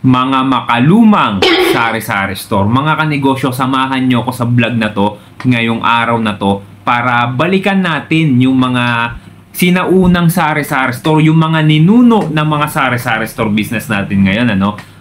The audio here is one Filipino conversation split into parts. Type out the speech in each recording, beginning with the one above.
Mga makalumang sari-sari store, mga kanegosyo, samahan nyo ako sa vlog na to ngayong araw na to para balikan natin yung mga sinaunang sari-sari store, yung mga ninuno ng mga sari-sari store business natin ngayon.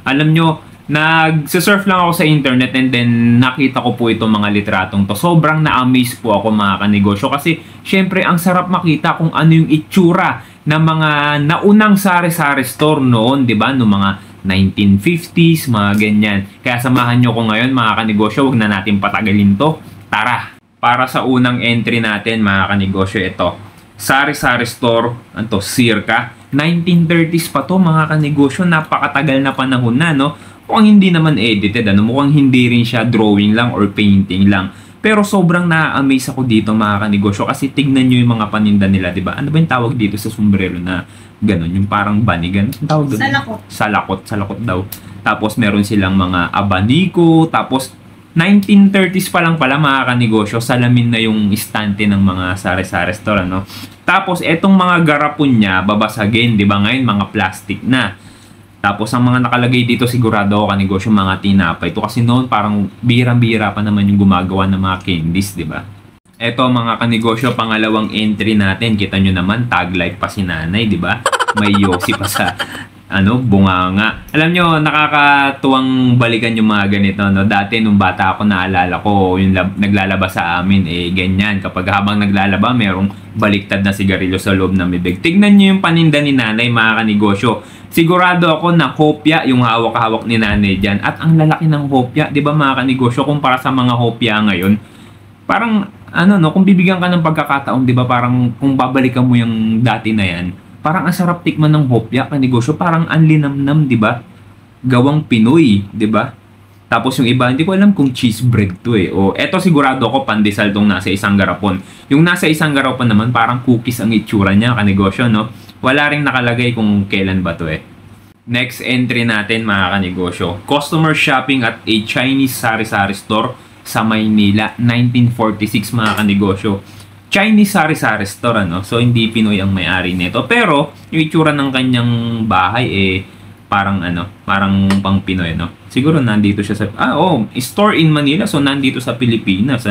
Alam nyo, nag-surf lang ako sa internet and then nakita ko po itong mga litratong to. Sobrang na-amaze po ako mga kanegosyo kasi syempre ang sarap makita kung ano yung itsura ng mga naunang sari-sari store noon, di ba? Noong mga 1950s, mga ganyan. Kaya samahan nyo ko ngayon mga kanegosyo, huwag na natin patagalin to. Tara! Para sa unang entry natin mga kanegosyo, ito. Sari-sari store, anto, circa 1930s pa to mga kanegosyo. Napakatagal na panahon na, no? Mukhang hindi naman edited, mukhang hindi rin siya drawing lang or painting lang. Pero sobrang na-amaze ako dito mga kanegosyo kasi tignan nyo yung mga paninda nila, di ba? Ano ba yung tawag dito sa sombrero na gano'n? Yung parang bani, gano'n? Tawag doon? Salakot. Salakot daw. Tapos meron silang mga abaniko, tapos 1930s pa lang pala mga kanegosyo, salamin na yung istante ng mga sari-sari store, ano? Tapos etong mga garapon niya, babasagin, di ba ngayon, mga plastic na. Tapos ang mga nakalagay dito sigurado ako kanegosyo mga tinapay. Ito kasi noon parang bihirang-bihira pa naman yung gumagawa ng mga candies, di ba? Ito mga kanegosyo, pangalawang entry natin. Kita nyo naman, tag life pa si nanay, di ba? May yosi pa sa bunganga. Alam nyo, nakakatuwang balikan yung mga ganito, no? Dati nung bata ako, naalala ko yung naglalaba sa amin, ganyan. Kapag habang naglalaba, merong baliktad na sigarilyo sa loob ng bibig. Tignan nyo yung paninda ni nanay mga kanegosyo. Sigurado ako na kopya yung hawak-hawak ni nanay dyan. At ang lalaki ng kopya, di ba mga kanegosyo, kumpara sa mga kopya ngayon, parang, kung bibigyan ka ng pagkakataon, di ba, parang kung babalikan mo yung dati na yan, parang ang sarap tikman ng kopya, kanegosyo, parang anlinamnam, di ba? Gawang Pinoy, di ba? Tapos yung iba, hindi ko alam kung cheese bread to O, eto sigurado ako, pandesal tong nasa isang garapon. Yung nasa isang garapon naman, parang cookies ang itsura niya, kanegosyo, no? Wala ring nakalagay kung kailan ba to Next entry natin mga kanegosyo. Customer shopping at a Chinese sari-sari store sa Maynila, 1946 mga kanegosyo. Chinese sari-sari store, So, hindi Pinoy ang may-ari nito. Pero, yung itsura ng kanyang bahay, parang parang pang Pinoy, Siguro nandito siya sa, store in Manila. So, nandito sa Pilipinas,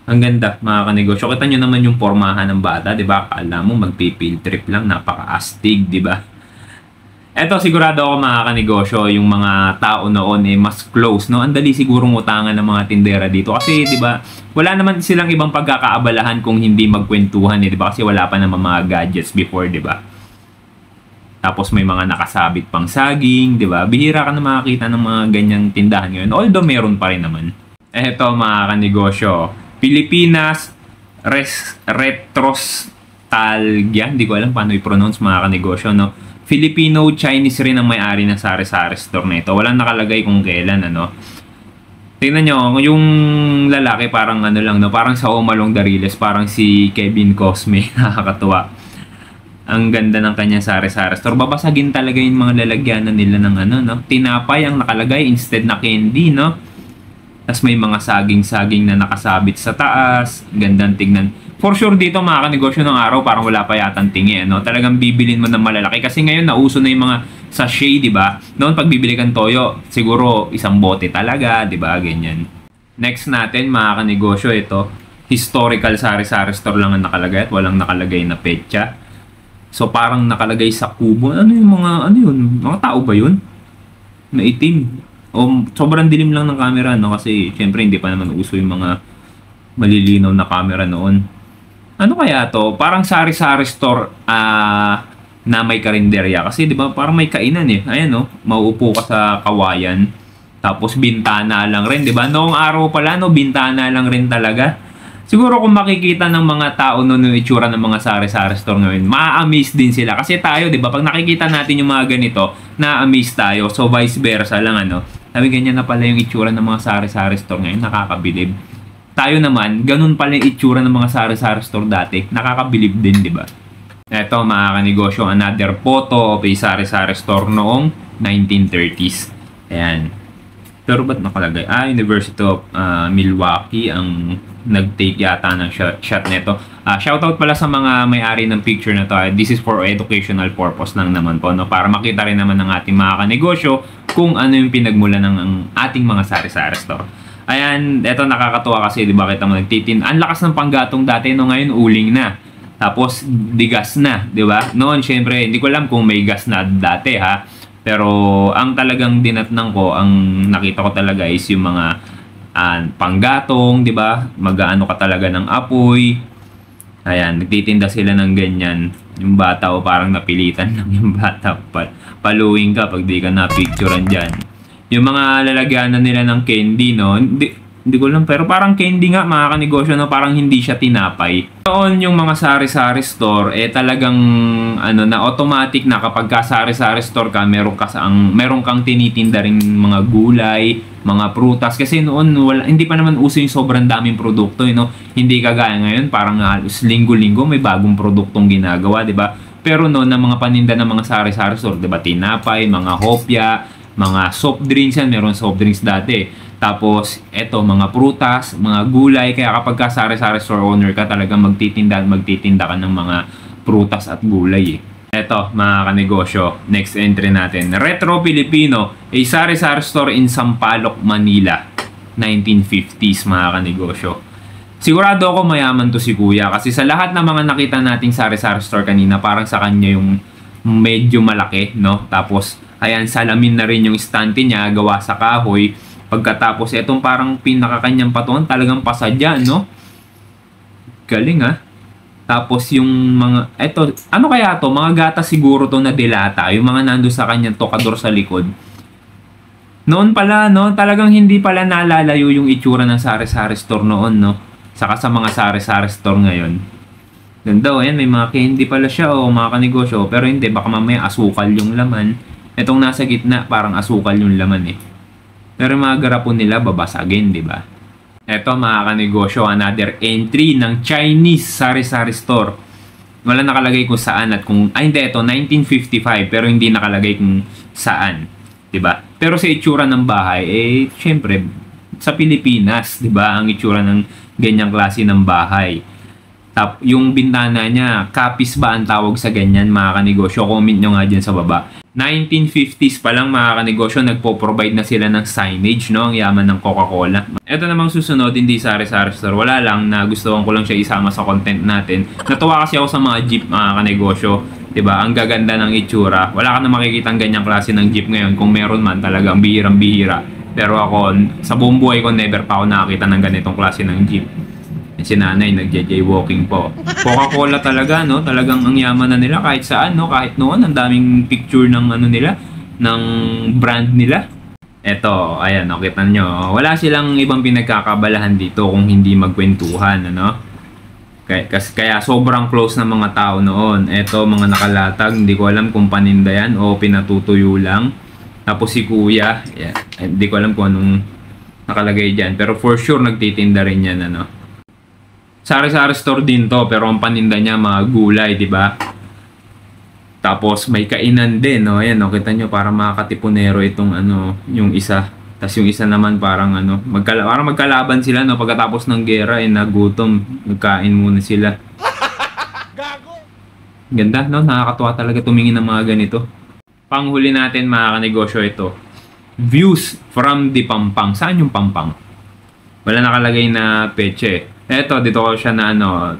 Ang ganda, mga kanegosyo. Kita nyo naman yung pormahan ng bata, di ba? Akala mo, magpipill trip lang, napaka-astig, di ba? Eto, sigurado ako mga kanegosyo, yung mga tao noon mas close, Ang dali sigurong utangan ng mga tindera dito. Kasi, di ba, wala naman silang ibang pagkakaabalahan kung hindi magkwentuhan, di ba? Kasi wala pa naman mga gadgets before, di ba? Tapos may mga nakasabit pang saging, di ba? Bihira ka na makakita ng mga ganyang tindahan ngayon. Although, meron pa rin naman. Eto, mga kanegosyo, Pilipinas Retrostalgia, hindi ko alam paano i-pronounce mga kanegosyo, Filipino-Chinese rin ang may-ari ng sari-sari store na ito. Walang nakalagay kung kailan, Tingnan nyo, yung lalaki parang parang sa Omalong Dariles, parang si Kevin Cosme, nakakatuwa. Ang ganda ng kanyang sari-sari store. Babasagin talaga yung mga lalagyanan nila ng tinapay ang nakalagay instead na candy, Tapos may mga saging-saging na nakasabit sa taas. Gandang tignan. For sure dito mga kanegosyo ng araw, parang wala pa yatang tingi, Talagang bibilin mo ng malalaki. Kasi ngayon nauso na yung mga sachet, di ba? Noon pag bibili kang toyo, siguro isang bote talaga, di ba? Ganyan. Next natin mga kanegosyo, ito. Historical sari-sari store lang ang nakalagay at walang nakalagay na petsa. So parang nakalagay sa kubo. Mga tao ba yun? Na itim. O sobrang dilim lang ng camera, Kasi syempre hindi pa naman uso yung mga malilinaw na camera noon. Ano kaya to? Parang sari-sari store na may karinderya. Kasi di ba parang may kainan Ayan mauupo ka sa kawayan. Tapos bintana lang rin, di ba? Noong araw pala, bintana lang rin talaga. Siguro kung makikita ng mga tao noon yung itsura ng mga sari-sari store ngayon, ma-amaze din sila. Kasi tayo, di ba? Pag nakikita natin yung mga ganito, na-amaze tayo. So vice versa lang, Sabi ganyan na pala yung itsura ng mga sari-sari store ngayon, nakakabilib. Tayo naman, ganun pala yung itsura ng mga sari-sari store dati. Nakakabilib din, di ba? Ito, mga kanegosyo, another photo of a sari-sari store noong 1930s. Ayan. Pero ba't nakalagay? University of Milwaukee ang nag-take yata ng shot nito. Shoutout pala sa mga may-ari ng picture na to. This is for educational purpose lang naman po, no? Para makita rin naman ng ating mga kanegosyo kung ano yung pinagmula ng ating mga sari-sari store. Ayan, eto nakakatuwa kasi, di ba, kita mo nagtitin. Ang lakas ng panggatong dati, no? Ngayon uling na. Tapos digas na, di ba? Noon, syempre, hindi ko alam kung may gas na dati, ha. Pero ang talagang dinatnang ko, ang nakita ko talaga is yung mga panggatong, di ba? Mag-aano ka talaga ng apoy. Ayan, nagtitinda sila ng ganyan. Yung bata o parang napilitan lang yung bata. Paluin ka pag di ka na-picturean dyan. Yung mga lalagyanan nila ng candy, no? Hindi ko lang, pero parang candy nga mga kanegosyo, no? Parang hindi siya tinapay. Noon yung mga sari-sari store, talagang ano na automatic na kapag ka sari-sari store ka, meron kang tinitinda ring mga gulay, mga prutas. Kasi noon hindi pa naman uso yung sobrang daming produkto, no? Hindi kagaya ngayon, parang halos linggo-linggo may bagong produktong ginagawa, di ba? Pero noon na mga paninda ng mga sari-sari store, di ba? Tinapay, mga hopya, mga soft drinks yan, meron soft drinks dati. Tapos, eto, mga prutas, mga gulay. Kaya kapag ka sari-sari store owner ka, talagang magtitinda ka ng mga prutas at gulay. Eto, mga kanegosyo, next entry natin. Retro Filipino, a sari-sari store in Sampaloc, Manila. 1950s, mga kanegosyo. Sigurado ako mayaman to si Kuya. Kasi sa lahat ng mga nakita nating sari-sari store kanina, parang sa kanya yung medyo malaki, no? Tapos, ayan, salamin na rin yung estante niya, gawa sa kahoy. Pagkatapos, itong parang pinakakanyang patungan, talagang pasadya, no? Galing, ha? Tapos, yung mga, eto, ano kaya to? Mga gata siguro to na dilata. Yung mga nando sa kanyang tokador sa likod. Noon pala, no? Talagang hindi pala nalalayo yung itsura ng sari-sari store noon, no? Saka sa mga sari-sari store ngayon. Ganda, ayan, may mga candy pala siya, o mga kanegosyo. Pero hindi, baka mamaya asukal yung laman. Itong nasa gitna, parang asukal yung laman, eh. Pero mga garapon nila babasagin, di ba? Eto mga kanegosyo, another entry ng Chinese sari-sari store. Wala nakalagay kung saan at kung... Ay hindi, ito 1955 pero hindi nakalagay kung saan, di ba? Pero sa itsura ng bahay, syempre, sa Pilipinas, di ba? Ang itsura ng ganyang klase ng bahay. Yung bintana niya, kapis ba ang tawag sa ganyan mga kanegosyo? Comment nyo nga dyan sa baba. 1950s pa lang mga kanegosyo, nagpo-provide na sila ng signage, no? Ang yaman ng Coca-Cola. Ito namang susunod, hindi sari-sari store. Wala lang, nagustuhan ko lang siya isama sa content natin. Natuwa kasi ako sa mga jeep mga kanegosyo. Diba? Ang gaganda ng itsura. Wala ka na makikita ang ganyang klase ng jeep ngayon. Kung meron man, talagang bihirang-bihira. Pero ako, sa buong buhay ko, never pa ako nakakita ng ganitong klase ng jeep. Si nanay nagja-jaywalking po. Coca-Cola talaga, no? Talagang ang yaman na nila kahit saan, no? Kahit noon, ang daming picture ng ano nila, ng brand nila. Eto, ayan, no? Kita nyo. Wala silang ibang pinagkakabalahan dito kung hindi magkwentuhan, ano? Kaya sobrang close ng mga tao noon. Eto, mga nakalatag, hindi ko alam kung paninda yan o pinatutuyo lang. Tapos si Kuya, yeah, hindi ko alam kung anong nakalagay dyan. Pero for sure, nagtitinda rin yan, ano? Sari-sari store din to, pero ang paninda niya mga gulay, di ba? Tapos may kainan din, no? Ayan, no? Kita nyo, parang mga katipunero itong ano, yung isa. Tapos yung isa naman parang ano, parang magkalaban sila, no? Pagkatapos ng gera, nagutom, nagkain muna sila. Ganda, no? Nakakatuwa talaga tumingin ng mga ganito. Panghuli natin mga kanegosyo ito. Views from the Pampang. Saan yung Pampang? Wala nakalagay na peche. Eto, dito ko siya na ano,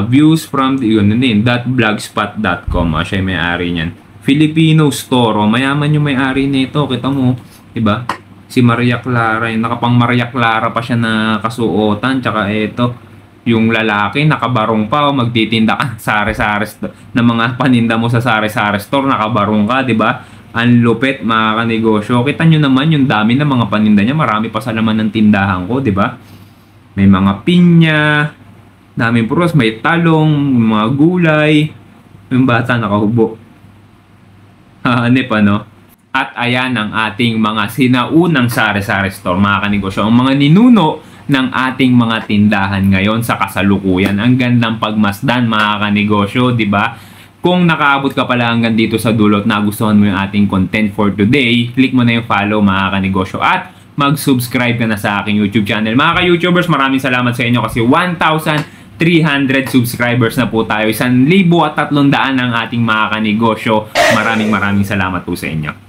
views from the, .blogspot.com. Siya yung may-ari niyan. Filipino store. Mayaman yung may-ari nito. Kita mo, diba? Si Maria Clara. Yung nakapang Maria Clara pa siya na kasuotan. Tsaka eto, yung lalaki, nakabarong pa. Magtitinda ka sari-sari na mga paninda mo sa sari-sari store. Nakabarong ka, diba? Ang lupit, mga kanegosyo. Kita nyo naman yung dami ng mga paninda niya. Marami pa sa laman ng tindahan ko, diba? May mga pinya, daming prutas, may talong, mga gulay, yung bata nakahubo. Hanip, ano? At ayan ang ating mga sinaunang sari-sari store, mga kanegosyo. Ang mga ninuno ng ating mga tindahan ngayon sa kasalukuyan. Ang gandang pagmasdan, mga kanegosyo, di ba? Kung nakaabot ka pala hanggang dito sa dulo at nagustuhan mo yung ating content for today, click mo na yung follow, mga kanegosyo. At mag-subscribe ka na sa aking YouTube channel. Mga ka-YouTubers, maraming salamat sa inyo kasi 1,300 subscribers na po tayo. 1,300 ang ating mga kanegosyo. Maraming salamat po sa inyo.